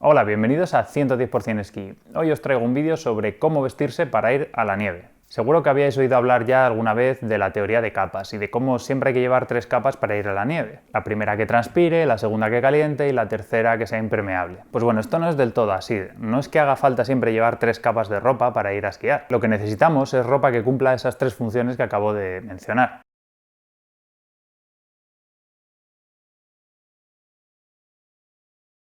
Hola, bienvenidos a 110% Esquí. Hoy os traigo un vídeo sobre cómo vestirse para ir a la nieve. Seguro que habíais oído hablar ya alguna vez de la teoría de capas y de cómo siempre hay que llevar 3 capas para ir a la nieve. La primera que transpire, la segunda que caliente y la tercera que sea impermeable. Pues bueno, esto no es del todo así. No es que haga falta siempre llevar 3 capas de ropa para ir a esquiar. Lo que necesitamos es ropa que cumpla esas 3 funciones que acabo de mencionar.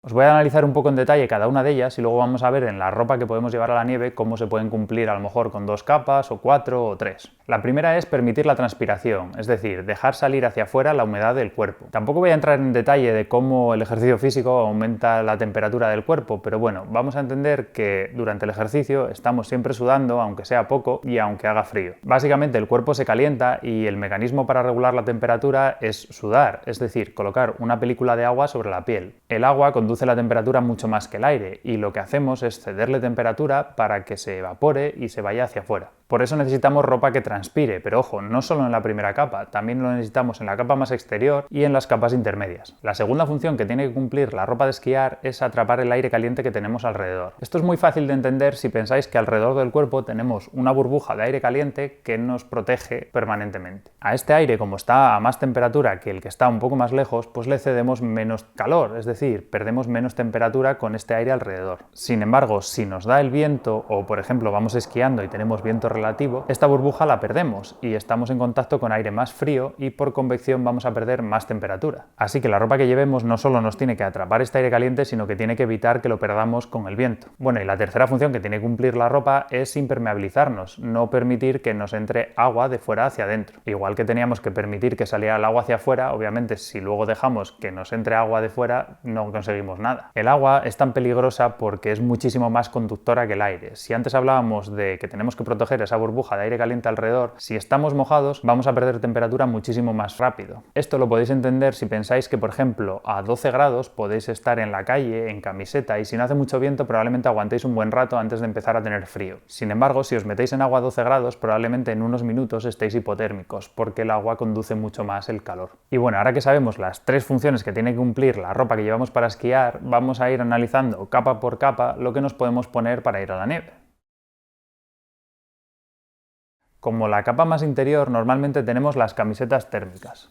Os voy a analizar un poco en detalle cada una de ellas y luego vamos a ver en la ropa que podemos llevar a la nieve cómo se pueden cumplir a lo mejor con 2 capas, o 4 o 3. La primera es permitir la transpiración, es decir, dejar salir hacia afuera la humedad del cuerpo. Tampoco voy a entrar en detalle de cómo el ejercicio físico aumenta la temperatura del cuerpo, pero bueno, vamos a entender que durante el ejercicio estamos siempre sudando, aunque sea poco y aunque haga frío. Básicamente el cuerpo se calienta y el mecanismo para regular la temperatura es sudar, es decir, colocar una película de agua sobre la piel. El agua conduce la temperatura mucho más que el aire y lo que hacemos es cederle temperatura para que se evapore y se vaya hacia afuera. Por eso necesitamos ropa que transpire, pero ojo, no solo en la primera capa, también lo necesitamos en la capa más exterior y en las capas intermedias. La segunda función que tiene que cumplir la ropa de esquiar es atrapar el aire caliente que tenemos alrededor. Esto es muy fácil de entender si pensáis que alrededor del cuerpo tenemos una burbuja de aire caliente que nos protege permanentemente. A este aire, como está a más temperatura que el que está un poco más lejos, pues le cedemos menos calor, es decir, perdemos menos temperatura con este aire alrededor. Sin embargo, si nos da el viento o por ejemplo vamos esquiando y tenemos viento relativo, esta burbuja la perdemos y estamos en contacto con aire más frío y por convección vamos a perder más temperatura. Así que la ropa que llevemos no solo nos tiene que atrapar este aire caliente, sino que tiene que evitar que lo perdamos con el viento. Bueno, y la tercera función que tiene que cumplir la ropa es impermeabilizarnos, no permitir que nos entre agua de fuera hacia adentro. Igual que teníamos que permitir que saliera el agua hacia afuera, obviamente si luego dejamos que nos entre agua de fuera, no conseguimos nada. El agua es tan peligrosa porque es muchísimo más conductora que el aire. Si antes hablábamos de que tenemos que proteger esa burbuja de aire caliente alrededor, si estamos mojados vamos a perder temperatura muchísimo más rápido. Esto lo podéis entender si pensáis que, por ejemplo, a 12 grados podéis estar en la calle en camiseta y si no hace mucho viento probablemente aguantéis un buen rato antes de empezar a tener frío. Sin embargo, si os metéis en agua a 12 grados probablemente en unos minutos estéis hipotérmicos porque el agua conduce mucho más el calor. Y bueno, ahora que sabemos las 3 funciones que tiene que cumplir la ropa que llevamos para esquiar, vamos a ir analizando capa por capa lo que nos podemos poner para ir a la nieve. Como la capa más interior, normalmente tenemos las camisetas térmicas.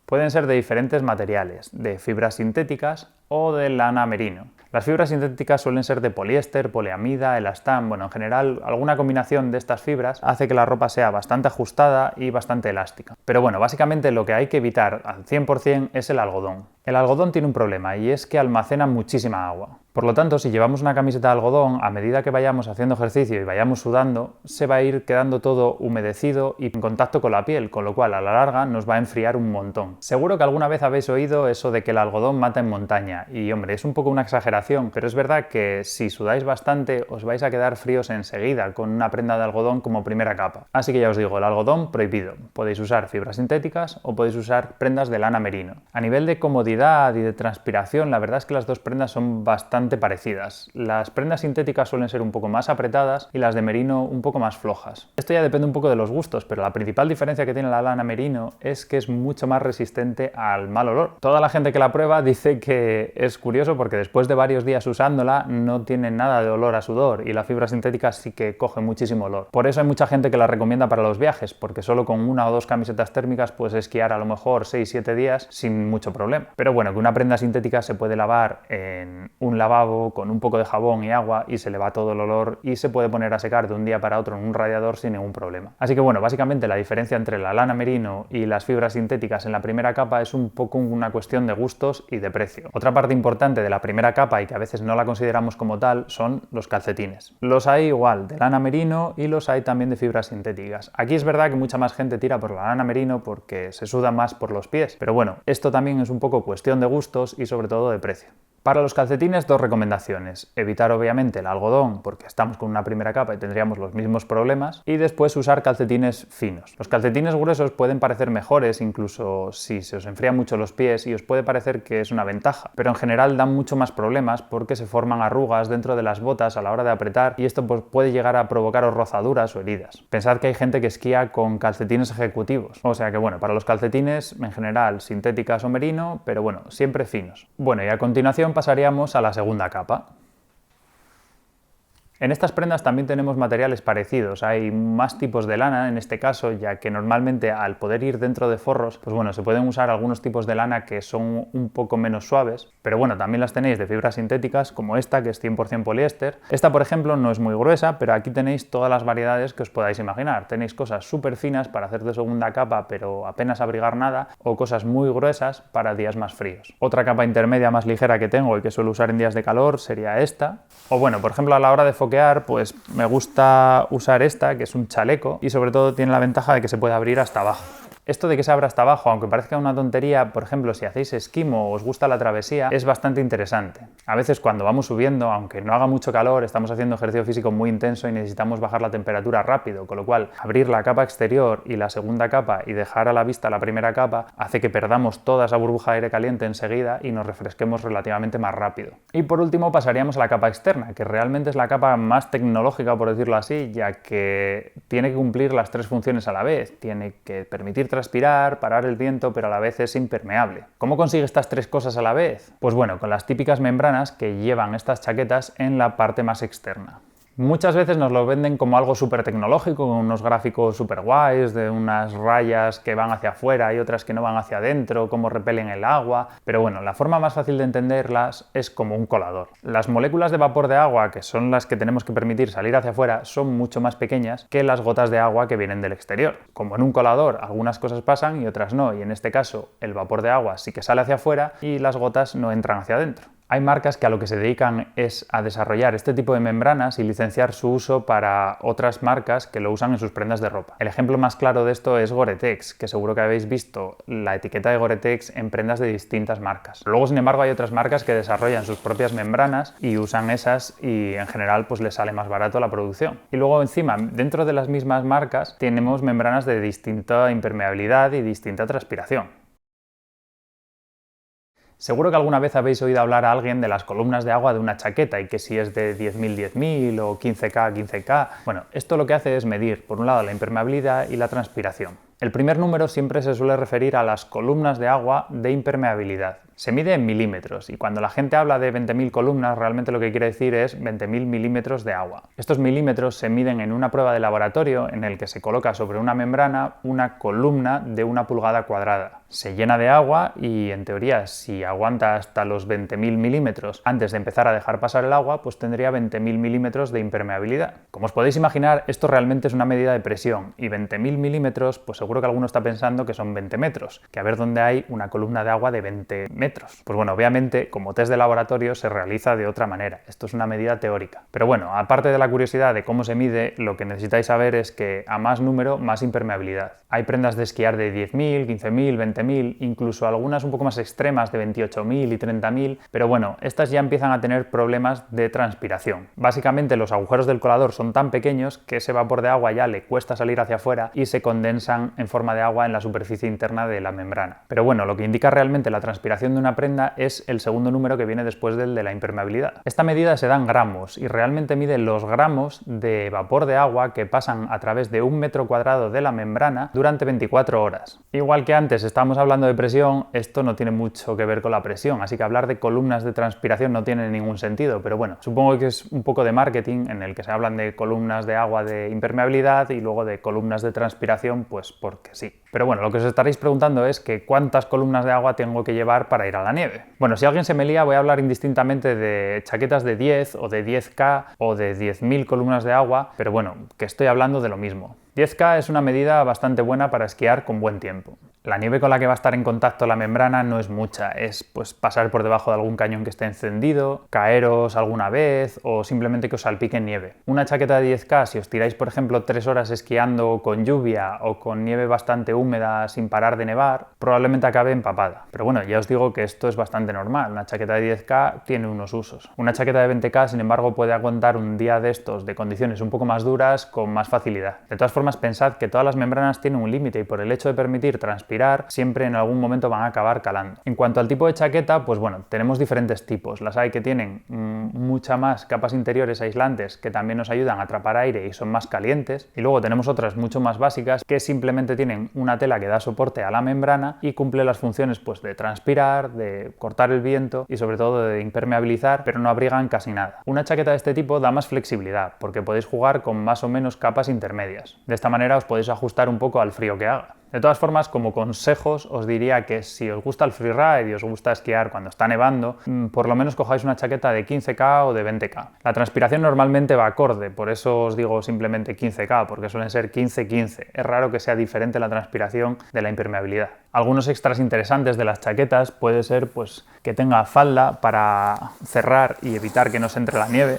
Pueden ser de diferentes materiales, de fibras sintéticas o de lana merino. Las fibras sintéticas suelen ser de poliéster, poliamida, elastán, bueno, en general alguna combinación de estas fibras hace que la ropa sea bastante ajustada y bastante elástica. Pero bueno, básicamente lo que hay que evitar al 100% es el algodón. El algodón tiene un problema y es que almacena muchísima agua. Por lo tanto, si llevamos una camiseta de algodón, a medida que vayamos haciendo ejercicio y vayamos sudando, se va a ir quedando todo humedecido y en contacto con la piel, con lo cual a la larga nos va a enfriar un montón. Seguro que alguna vez habéis oído eso de que el algodón mata en montaña y hombre, es un poco una exageración, pero es verdad que si sudáis bastante os vais a quedar fríos enseguida con una prenda de algodón como primera capa. Así que ya os digo, el algodón prohibido. Podéis usar fibras sintéticas o podéis usar prendas de lana merino. A nivel de comodidad y de transpiración, la verdad es que las dos prendas son bastante parecidas. Las prendas sintéticas suelen ser un poco más apretadas y las de merino un poco más flojas. Esto ya depende un poco de los gustos, pero la principal diferencia que tiene la lana merino es que es mucho más resistente al mal olor. Toda la gente que la prueba dice que es curioso porque después de varios días usándola no tiene nada de olor a sudor y la fibra sintética sí que coge muchísimo olor. Por eso hay mucha gente que la recomienda para los viajes, porque solo con 1 o 2 camisetas térmicas puedes esquiar a lo mejor 6-7 días sin mucho problema. Pero bueno, que una prenda sintética se puede lavar en un lavabo con un poco de jabón y agua y se le va todo el olor y se puede poner a secar de un día para otro en un radiador sin ningún problema. Así que bueno, básicamente la diferencia entre la lana merino y las fibras sintéticas en la primera capa es un poco una cuestión de gustos y de precio. Otra parte importante de la primera capa y que a veces no la consideramos como tal son los calcetines. Los hay igual de lana merino y los hay también de fibras sintéticas. Aquí es verdad que mucha más gente tira por la lana merino porque se suda más por los pies, pero bueno, esto también es un poco cuestión de gustos y sobre todo de precio. Para los calcetines, 2 recomendaciones. Evitar obviamente el algodón porque estamos con una primera capa y tendríamos los mismos problemas y después usar calcetines finos. Los calcetines gruesos pueden parecer mejores incluso si se os enfrían mucho los pies y os puede parecer que es una ventaja, pero en general dan mucho más problemas porque se forman arrugas dentro de las botas a la hora de apretar y esto pues, puede llegar a provocaros rozaduras o heridas. Pensad que hay gente que esquía con calcetines ejecutivos, o sea que bueno, para los calcetines en general sintéticas o merino, pero bueno, siempre finos. Bueno, y a continuación continuación pasaríamos a la segunda capa. En estas prendas también tenemos materiales parecidos, hay más tipos de lana en este caso, ya que normalmente al poder ir dentro de forros, pues bueno, se pueden usar algunos tipos de lana que son un poco menos suaves, pero bueno, también las tenéis de fibras sintéticas como esta, que es 100% poliéster. Esta, por ejemplo, no es muy gruesa, pero aquí tenéis todas las variedades que os podáis imaginar. Tenéis cosas súper finas para hacer de segunda capa, pero apenas abrigar nada, o cosas muy gruesas para días más fríos. Otra capa intermedia más ligera que tengo y que suelo usar en días de calor sería esta. O bueno, por ejemplo, a la hora de foquear, pues me gusta usar esta, que es un chaleco, y sobre todo tiene la ventaja de que se puede abrir hasta abajo. Esto de que se abra hasta abajo, aunque parezca una tontería, por ejemplo, si hacéis esquimo o os gusta la travesía, es bastante interesante. A veces cuando vamos subiendo, aunque no haga mucho calor, estamos haciendo ejercicio físico muy intenso y necesitamos bajar la temperatura rápido, con lo cual abrir la capa exterior y la segunda capa y dejar a la vista la primera capa hace que perdamos toda esa burbuja de aire caliente enseguida y nos refresquemos relativamente más rápido. Y por último pasaríamos a la capa externa, que realmente es la capa más tecnológica, por decirlo así, ya que tiene que cumplir las tres funciones a la vez. Tiene que permitir transpirar, parar el viento, pero a la vez es impermeable. ¿Cómo consigue estas tres cosas a la vez? Pues bueno, con las típicas membranas que llevan estas chaquetas en la parte más externa. Muchas veces nos lo venden como algo súper tecnológico, con unos gráficos súper guays, de unas rayas que van hacia afuera y otras que no van hacia adentro, cómo repelen el agua, pero bueno, la forma más fácil de entenderlas es como un colador. Las moléculas de vapor de agua, que son las que tenemos que permitir salir hacia afuera, son mucho más pequeñas que las gotas de agua que vienen del exterior. Como en un colador, algunas cosas pasan y otras no, y en este caso el vapor de agua sí que sale hacia afuera y las gotas no entran hacia adentro. Hay marcas que a lo que se dedican es a desarrollar este tipo de membranas y licenciar su uso para otras marcas que lo usan en sus prendas de ropa. El ejemplo más claro de esto es Gore-Tex, que seguro que habéis visto la etiqueta de Gore-Tex en prendas de distintas marcas. Luego, sin embargo, hay otras marcas que desarrollan sus propias membranas y usan esas y en general pues les sale más barato la producción. Y luego encima, dentro de las mismas marcas, tenemos membranas de distinta impermeabilidad y distinta transpiración. Seguro que alguna vez habéis oído hablar a alguien de las columnas de agua de una chaqueta y que si es de 10.000 10.000 o 15K 15K. Bueno, esto lo que hace es medir, por un lado, la impermeabilidad y la transpiración. El primer número siempre se suele referir a las columnas de agua de impermeabilidad. Se mide en milímetros y cuando la gente habla de 20.000 columnas realmente lo que quiere decir es 20.000 milímetros de agua. Estos milímetros se miden en una prueba de laboratorio en el que se coloca sobre una membrana una columna de 1 pulgada cuadrada. Se llena de agua y en teoría si aguanta hasta los 20.000 milímetros antes de empezar a dejar pasar el agua, pues tendría 20.000 milímetros de impermeabilidad. Como os podéis imaginar, esto realmente es una medida de presión y 20.000 milímetros, pues seguro que alguno está pensando que son 20 metros, que a ver dónde hay una columna de agua de 20 metros. Pues bueno, obviamente, como test de laboratorio se realiza de otra manera. Esto es una medida teórica. Pero bueno, aparte de la curiosidad de cómo se mide, lo que necesitáis saber es que a más número, más impermeabilidad. Hay prendas de esquiar de 10.000, 15.000, 20.000, incluso algunas un poco más extremas de 28.000 y 30.000, pero bueno, estas ya empiezan a tener problemas de transpiración. Básicamente los agujeros del colador son tan pequeños que ese vapor de agua ya le cuesta salir hacia afuera y se condensan en forma de agua en la superficie interna de la membrana. Pero bueno, lo que indica realmente la transpiración de una prenda es el segundo número que viene después del de la impermeabilidad. Esta medida se da en gramos y realmente mide los gramos de vapor de agua que pasan a través de 1 metro cuadrado de la membrana durante 24 horas. Igual que antes estábamos hablando de presión, esto no tiene mucho que ver con la presión, así que hablar de columnas de transpiración no tiene ningún sentido, pero bueno, supongo que es un poco de marketing en el que se hablan de columnas de agua de impermeabilidad y luego de columnas de transpiración, pues porque sí. Pero bueno, lo que os estaréis preguntando es que ¿cuántas columnas de agua tengo que llevar para ir a la nieve? Bueno, si alguien se me lía, voy a hablar indistintamente de chaquetas de 10 o de 10K o de 10.000 columnas de agua, pero bueno, que estoy hablando de lo mismo. 10K es una medida bastante buena para esquiar con buen tiempo. La nieve con la que va a estar en contacto la membrana no es mucha, es pues pasar por debajo de algún cañón que esté encendido, caeros alguna vez o simplemente que os salpique nieve. Una chaqueta de 10K, si os tiráis por ejemplo 3 horas esquiando con lluvia o con nieve bastante húmeda sin parar de nevar, probablemente acabe empapada. Pero bueno, ya os digo que esto es bastante normal, una chaqueta de 10K tiene unos usos. Una chaqueta de 20K, sin embargo, puede aguantar un día de estos de condiciones un poco más duras con más facilidad. De todas formas, formas, pensad que todas las membranas tienen un límite y por el hecho de permitir transpirar, siempre en algún momento van a acabar calando. En cuanto al tipo de chaqueta, pues bueno, tenemos diferentes tipos. Las hay que tienen mucha más capas interiores aislantes que también nos ayudan a atrapar aire y son más calientes. Y luego tenemos otras mucho más básicas que simplemente tienen una tela que da soporte a la membrana y cumple las funciones pues de transpirar, de cortar el viento y sobre todo de impermeabilizar, pero no abrigan casi nada. Una chaqueta de este tipo da más flexibilidad porque podéis jugar con más o menos capas intermedias. De esta manera os podéis ajustar un poco al frío que haga. De todas formas, como consejos, os diría que si os gusta el freeride y os gusta esquiar cuando está nevando, por lo menos cojáis una chaqueta de 15K o de 20K. La transpiración normalmente va acorde, por eso os digo simplemente 15K, porque suelen ser 15-15. Es raro que sea diferente la transpiración de la impermeabilidad. Algunos extras interesantes de las chaquetas puede ser pues, que tenga falda para cerrar y evitar que nos entre la nieve.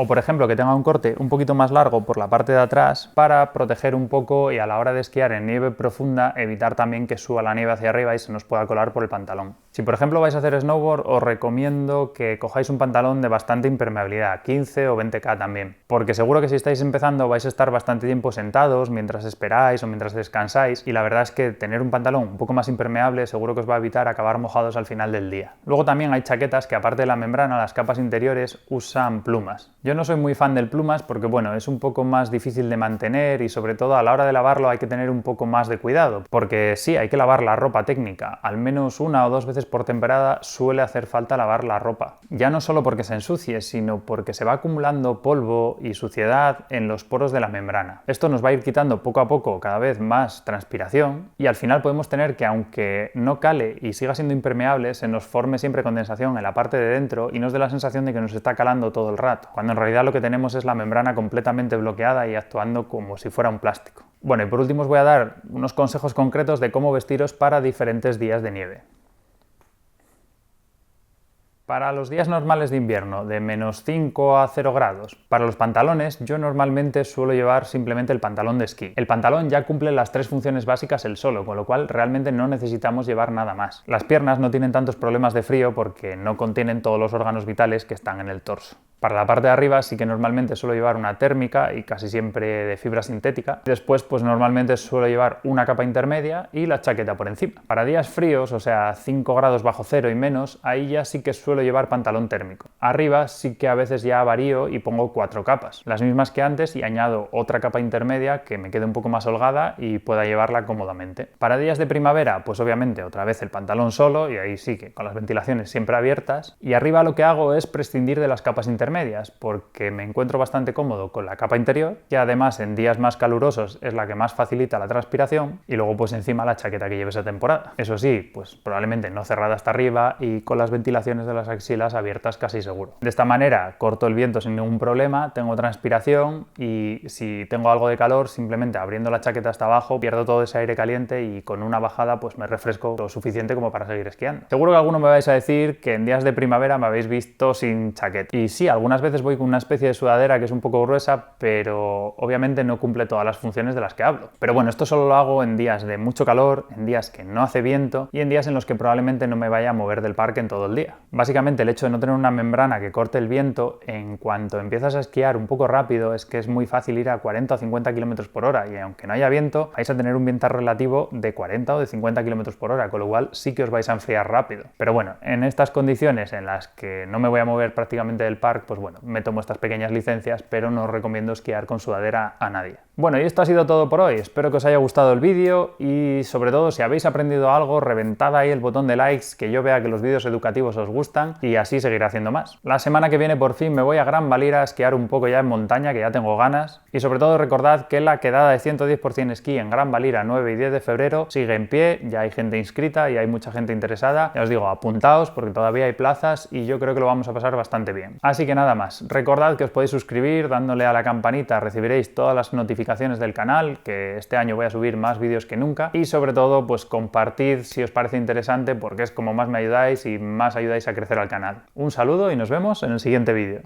O por ejemplo que tenga un corte un poquito más largo por la parte de atrás para proteger un poco y a la hora de esquiar en nieve profunda evitar también que suba la nieve hacia arriba y se nos pueda colar por el pantalón. Si por ejemplo vais a hacer snowboard os recomiendo que cojáis un pantalón de bastante impermeabilidad, 15 o 20K también, porque seguro que si estáis empezando vais a estar bastante tiempo sentados mientras esperáis o mientras descansáis y la verdad es que tener un pantalón un poco más impermeable seguro que os va a evitar acabar mojados al final del día. Luego también hay chaquetas que aparte de la membrana, las capas interiores usan plumas. Yo no soy muy fan del plumas porque bueno, es un poco más difícil de mantener y sobre todo a la hora de lavarlo hay que tener un poco más de cuidado, porque sí, hay que lavar la ropa técnica, al menos 1 o 2 veces por temporada suele hacer falta lavar la ropa. Ya no solo porque se ensucie, sino porque se va acumulando polvo y suciedad en los poros de la membrana. Esto nos va a ir quitando poco a poco cada vez más transpiración y al final podemos tener que aunque no cale y siga siendo impermeable, se nos forme siempre condensación en la parte de dentro y nos dé la sensación de que nos está calando todo el rato, cuando en realidad lo que tenemos es la membrana completamente bloqueada y actuando como si fuera un plástico. Bueno, y por último os voy a dar unos consejos concretos de cómo vestiros para diferentes días de nieve. Para los días normales de invierno, de -5 a 0 grados, para los pantalones yo normalmente suelo llevar simplemente el pantalón de esquí. El pantalón ya cumple las 3 funciones básicas él solo, con lo cual realmente no necesitamos llevar nada más. Las piernas no tienen tantos problemas de frío porque no contienen todos los órganos vitales que están en el torso. Para la parte de arriba sí que normalmente suelo llevar una térmica y casi siempre de fibra sintética. Después pues normalmente suelo llevar una capa intermedia y la chaqueta por encima. Para días fríos, o sea 5 grados bajo cero y menos, ahí ya sí que suelo llevar pantalón térmico. Arriba sí que a veces ya varío y pongo 4 capas, las mismas que antes, y añado otra capa intermedia que me quede un poco más holgada y pueda llevarla cómodamente. Para días de primavera pues obviamente otra vez el pantalón solo y ahí sí que con las ventilaciones siempre abiertas, y arriba lo que hago es prescindir de las capas intermedias porque me encuentro bastante cómodo con la capa interior y además en días más calurosos es la que más facilita la transpiración y luego pues encima la chaqueta que lleve esa temporada. Eso sí, pues probablemente no cerrada hasta arriba y con las ventilaciones de las axilas abiertas casi seguro. De esta manera corto el viento sin ningún problema, tengo transpiración y si tengo algo de calor simplemente abriendo la chaqueta hasta abajo pierdo todo ese aire caliente y con una bajada pues me refresco lo suficiente como para seguir esquiando. Seguro que alguno me vais a decir que en días de primavera me habéis visto sin chaqueta y sí, algunas veces voy con una especie de sudadera que es un poco gruesa, pero obviamente no cumple todas las funciones de las que hablo. Pero bueno, esto solo lo hago en días de mucho calor, en días que no hace viento y en días en los que probablemente no me vaya a mover del parque en todo el día. Básicamente el hecho de no tener una membrana que corte el viento, en cuanto empiezas a esquiar un poco rápido es que es muy fácil ir a 40 o 50 km por hora y aunque no haya viento vais a tener un viento relativo de 40 o de 50 km por hora, con lo cual sí que os vais a enfriar rápido. Pero bueno, en estas condiciones en las que no me voy a mover prácticamente del parque, pues bueno, me tomo estas pequeñas licencias, pero no os recomiendo esquiar con sudadera a nadie. Bueno, y esto ha sido todo por hoy. Espero que os haya gustado el vídeo y sobre todo si habéis aprendido algo, reventad ahí el botón de likes, que yo vea que los vídeos educativos os gustan y así seguiré haciendo más. La semana que viene por fin me voy a Gran Valira a esquiar un poco ya en montaña, que ya tengo ganas, y sobre todo recordad que la quedada de 110% esquí en Gran Valira 9 y 10 de febrero sigue en pie, ya hay gente inscrita y hay mucha gente interesada. Ya os digo, apuntaos porque todavía hay plazas y yo creo que lo vamos a pasar bastante bien. Así que nada más, recordad que os podéis suscribir dándole a la campanita, recibiréis todas las notificaciones del canal, que este año voy a subir más vídeos que nunca, y sobre todo pues compartid si os parece interesante porque es como más me ayudáis y más ayudáis a crecer al canal. Un saludo y nos vemos en el siguiente vídeo.